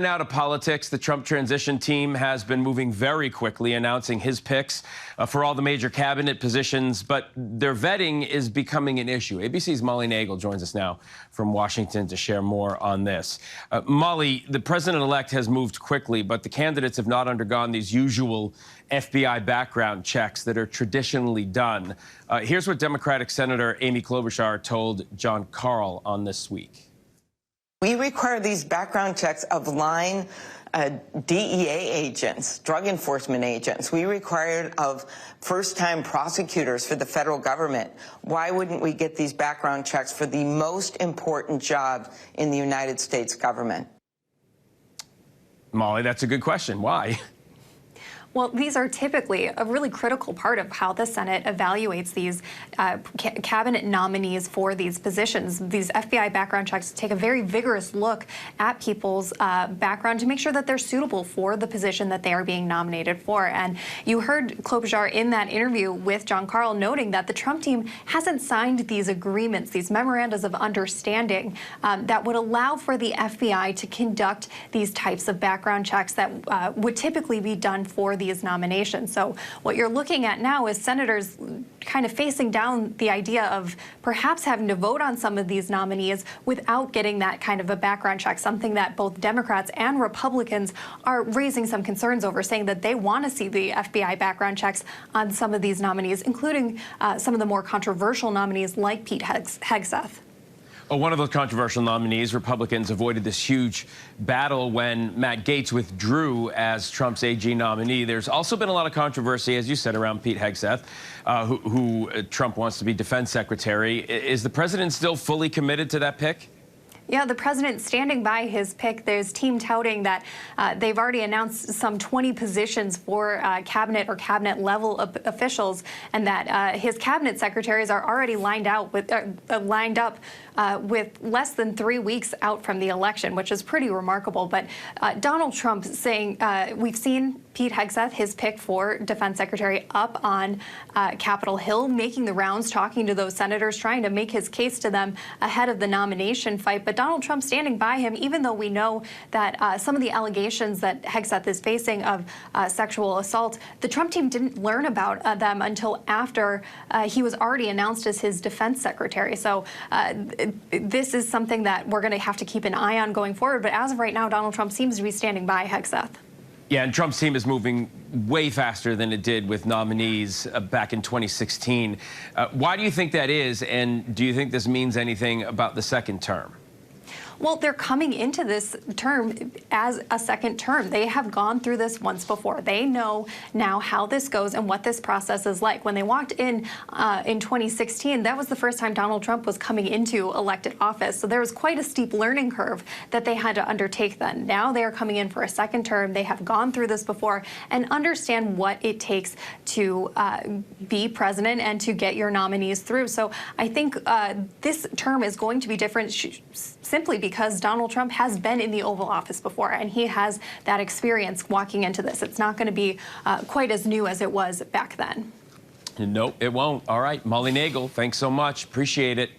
Now to politics. The Trump transition team has been moving very quickly, announcing his picks for all the major cabinet positions, but their vetting is becoming an issue. ABC's Molly Nagle joins us now from Washington to share more on this. Molly, the president-elect has moved quickly, but the candidates have not undergone these usual FBI background checks that are traditionally done. Here's what Democratic Senator Amy Klobuchar told Jon Karl on This Week. We require these background checks of line DEA agents, drug enforcement agents. We require it of first-time prosecutors for the federal government. Why wouldn't we get these background checks for the most important job in the United States government? Molly, that's a good question. Why? Well, these are typically a really critical part of how the Senate evaluates these cabinet nominees for these positions. These FBI background checks take a very vigorous look at people's background to make sure that they're suitable for the position that they are being nominated for. And you heard Klobuchar in that interview with Jon Karl noting that the Trump team hasn't signed these agreements, these memorandums of understanding that would allow for the FBI to conduct these types of background checks that would typically be done for these nominations. So what you're looking at now is senators kind of facing down the idea of perhaps having to vote on some of these nominees without getting that kind of a background check, something that both Democrats and Republicans are raising some concerns over, saying that they want to see the FBI background checks on some of these nominees, including some of the more controversial nominees like Pete Hegseth. One of those controversial nominees, Republicans avoided this huge battle when Matt Gaetz withdrew as Trump's AG nominee. There's also been a lot of controversy, as you said, around Pete Hegseth, who Trump wants to be defense secretary. Is the president still fully committed to that pick? Yeah, the president standing by his pick. There's team touting that they've already announced some 20 positions for cabinet or cabinet level officials, and that his cabinet secretaries are already lined up with less than 3 weeks out from the election, which is pretty remarkable. But Donald Trump saying we've seen Pete Hegseth, his pick for defense secretary, up on Capitol Hill, making the rounds, talking to those senators, trying to make his case to them ahead of the nomination fight. But Donald Trump standing by him, even though we know that some of the allegations that Hegseth is facing of sexual assault, the Trump team didn't learn about them until after he was already announced as his defense secretary. So this is something that we're going to have to keep an eye on going forward. But as of right now, Donald Trump seems to be standing by Hegseth. Yeah, and Trump's team is moving way faster than it did with nominees back in 2016. Why do you think that is, and do you think this means anything about the second term? Well, they're coming into this term as a second term. They have gone through this once before. They know now how this goes and what this process is like. When they walked in 2016, that was the first time Donald Trump was coming into elected office. So there was quite a steep learning curve that they had to undertake then. Now they are coming in for a second term. They have gone through this before and understand what it takes to be president and to get your nominees through. So I think this term is going to be different simply because Donald Trump has been in the Oval Office before, and he has that experience walking into this. It's not going to be quite as new as it was back then. No, it won't. All right, Molly Nagle, thanks so much. Appreciate it.